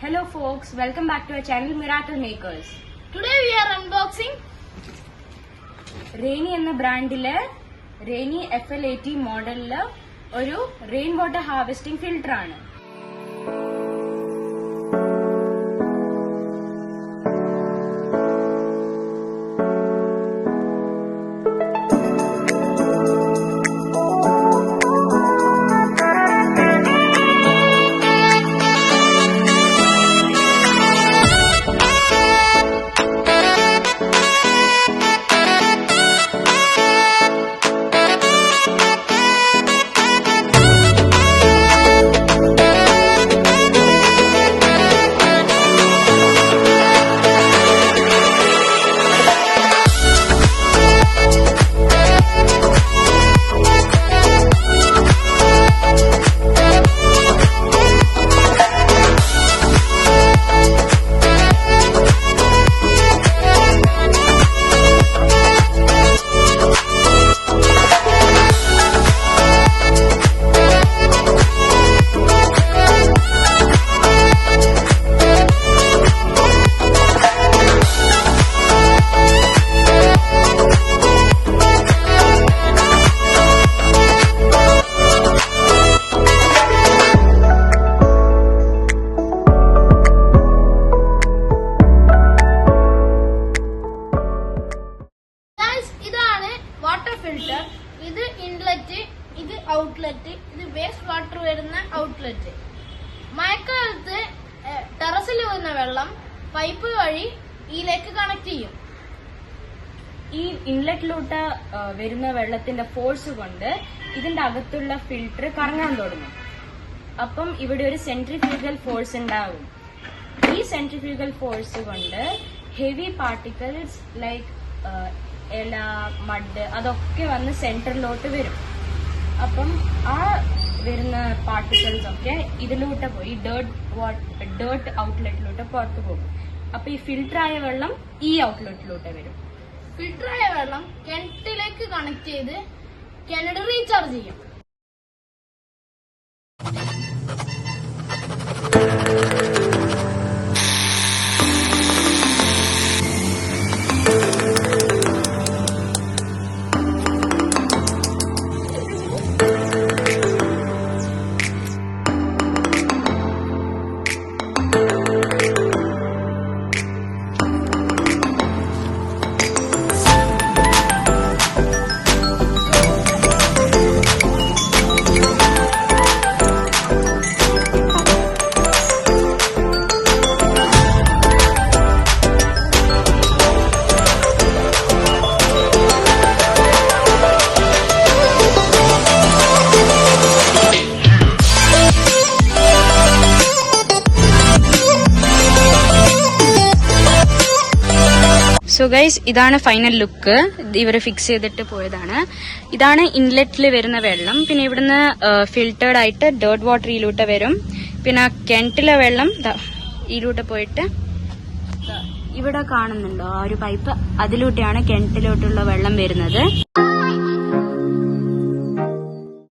Hello folks, welcome back to our channel Miracle Makers. Today we are unboxing Rainy എന്ന ബ്രാൻഡിലെ Rainy FL80 മോഡലില് ഒരു rain water harvesting filter ആണ്. Water filter. ഇത് inlet, ഇത് outlet, ഇത് waste water വരുന്ന outlet. മഴക്കാലത്ത് ടെറസിൽ വരുന്ന വെള്ളം പൈപ്പ് വഴി ഇതിലേക്ക് കണക്ട് ചെയ്യും. ഈ ഇൻലെറ്റിലോട്ട് വരുന്ന വെള്ളത്തിന്റെ ഫോഴ്സ് കൊണ്ട് ഇതിന്റെ അകത്തുള്ള ഫിൽറ്റർ കറങ്ങാൻ തുടങ്ങും. അപ്പം ഇവിടെ ഒരു സെൻട്രിഫ്യൂഗൽ ഫോഴ്സ് ഉണ്ടാവും. ഈ സെൻട്രിഫ്യൂഗൽ ഫോഴ്സ് കൊണ്ട് ഹെവി പാർട്ടിക്കിൾസ് ലൈക്ക് ഇല, മഡ് അതൊക്കെ വന്ന് സെന്ററിലോട്ട് വരും. അപ്പം ആ വരുന്ന പാർട്ടിക്കിൾസ് ഒക്കെ ഇതിലോട്ട് പോയി ഡേർട്ട് ഔട്ട്ലെറ്റിലോട്ട് പുറത്തു പോകും. അപ്പൊ ഈ ഫിൽറ്റർ ആയ വെള്ളം ഈ ഔട്ട്ലെറ്റിലോട്ട് വരും. ഫിൽറ്റർ ആയ വെള്ളം കിണറ്റിലേക്ക് കണക്ട് ചെയ്ത് കിണർ റീചാർജ് ചെയ്യും. സോ ഗൈസ്, ഇതാണ് ഫൈനൽ ലുക്ക്. ഇവര് ഫിക്സ് ചെയ്തിട്ട് പോയതാണ്. ഇതാണ് ഇൻലെറ്റിൽ വരുന്ന വെള്ളം. പിന്നെ ഇവിടുന്ന് ഫിൽറ്റേർഡ് ആയിട്ട് ഡേർട്ട് വാട്ടർ ഇതിലൂട്ട് വരും. പിന്നെ കിണറ്റിലെ വെള്ളം ഇതിലൂട്ട് പോയിട്ട് ഇവിടെ കാണുന്നുണ്ടോ ആ ഒരു പൈപ്പ്, അതിലൂടെയാണ് കിണറ്റിലോട്ടുള്ള വെള്ളം വരുന്നത്.